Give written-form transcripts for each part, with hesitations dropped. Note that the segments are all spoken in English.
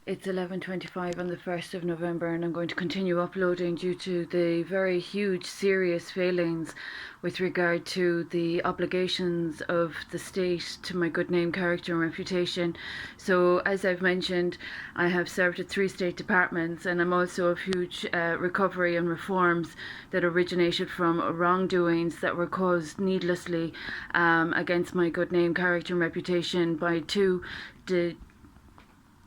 It's 11:25 on the 1st of November, and I'm going to continue uploading due to the very huge, serious failings with regard to the obligations of the state to my good name, character, and reputation. So, as I've mentioned, I have served at 3 state departments, and I'm also of huge recovery and reforms that originated from wrongdoings that were caused needlessly against my good name, character, and reputation by two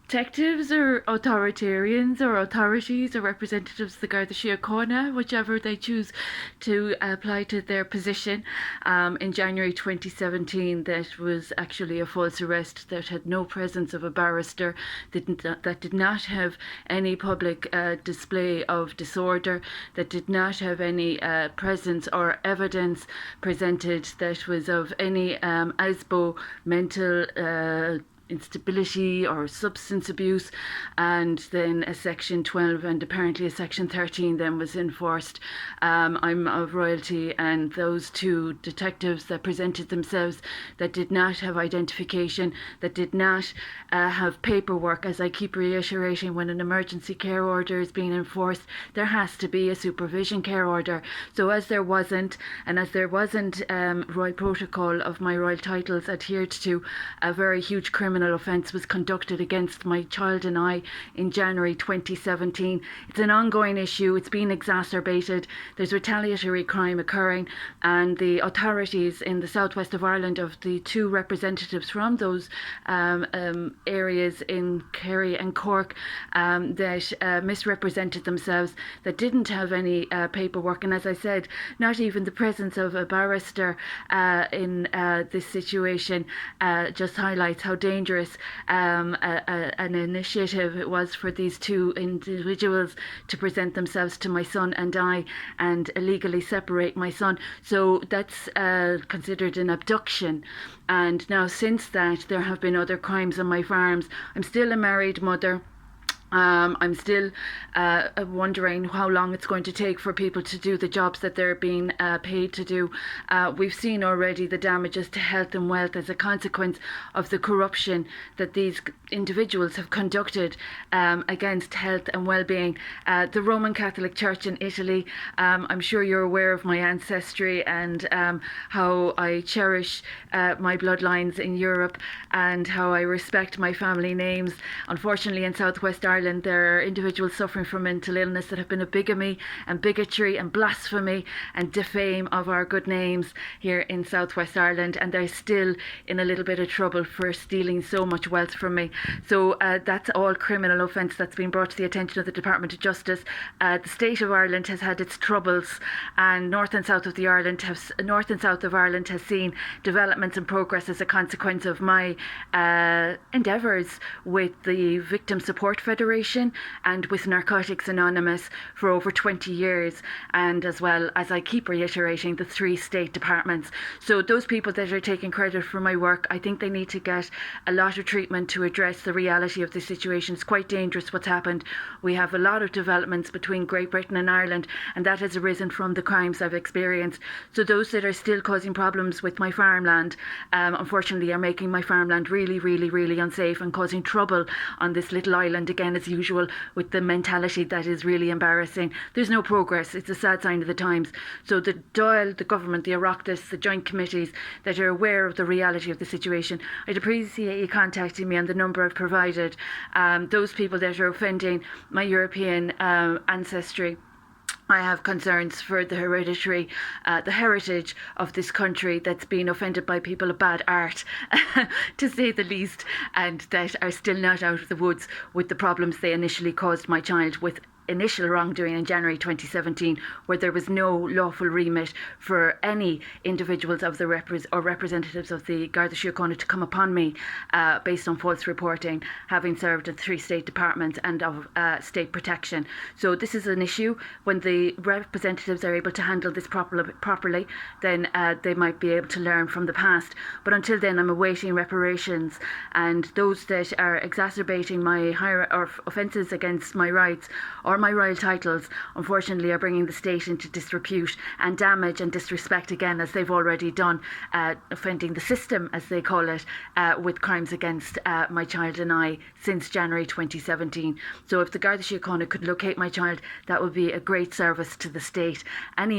detectives or authoritarians or authorities or representatives of the Garda Síochána, whichever they choose to apply to their position, in January 2017. That was actually a false arrest that had no presence of a barrister, that did not have any public display of disorder, that did not have any presence or evidence presented that was of any ASBO mental instability or substance abuse, and then a section 12 and apparently a section 13 then was enforced. I'm of royalty, and those two detectives that presented themselves that did not have identification, that did not have paperwork, as I keep reiterating, when an emergency care order is being enforced, there has to be a supervision care order. So as there wasn't, and as there wasn't royal protocol of my royal titles adhered to, a very huge criminal offence was conducted against my child and I in January 2017. It's an ongoing issue. It's been exacerbated. There's retaliatory crime occurring, and the authorities in the southwest of Ireland, of the two representatives from those areas in Kerry and Cork, that misrepresented themselves, that didn't have any paperwork, and as I said, not even the presence of a barrister in this situation just highlights how dangerous an initiative it was for these two individuals to present themselves to my son and I and illegally separate my son. So that's considered an abduction. And now since that, there have been other crimes on my farms. I'm still a married mother. I'm still wondering how long it's going to take for people to do the jobs that they're being paid to do. We've seen already the damages to health and wealth as a consequence of the corruption that these individuals have conducted against health and well-being. The Roman Catholic Church in Italy, I'm sure you're aware of my ancestry and how I cherish my bloodlines in Europe and how I respect my family names. Unfortunately, in Southwest Ireland, there are individuals suffering from mental illness that have been a bigamy and bigotry and blasphemy and defame of our good names here in Southwest Ireland, and they're still in a little bit of trouble for stealing so much wealth from me. So that's all criminal offence that's been brought to the attention of the Department of Justice. The state of Ireland has had its troubles, and North and South of Ireland has seen developments and progress as a consequence of my endeavours with the Victim Support Federation and with Narcotics Anonymous for over 20 years, and as well as, I keep reiterating, the 3 state departments. So those people that are taking credit for my work, I think they need to get a lot of treatment to address the reality of the situation. It's quite dangerous what's happened. We have a lot of developments between Great Britain and Ireland, and that has arisen from the crimes I've experienced. So those that are still causing problems with my farmland, unfortunately, are making my farmland really, really, really unsafe and causing trouble on this little island again, as usual, with the mentality that is really embarrassing. There's no progress. It's a sad sign of the times. So the Dáil, the government, the Oireachtas, the joint committees that are aware of the reality of the situation, I'd appreciate you contacting me on the number I've provided. Those people that are offending my European ancestry. I have concerns for the heritage of this country that's been offended by people of bad art, to say the least, and that are still not out of the woods with the problems they initially caused my child with initial wrongdoing in January 2017, where there was no lawful remit for any individuals of the representatives of the Garda Síochána to come upon me based on false reporting, having served at 3 state departments and of state protection. So this is an issue. When the representatives are able to handle this properly, then they might be able to learn from the past. But until then, I'm awaiting reparations, and those that are exacerbating my offences against my rights, or or my royal titles, unfortunately, are bringing the state into disrepute and damage and disrespect again, as they've already done, offending the system, as they call it, with crimes against my child and I since January 2017. So if the Garda Síochána could locate my child, that would be a great service to the state. Any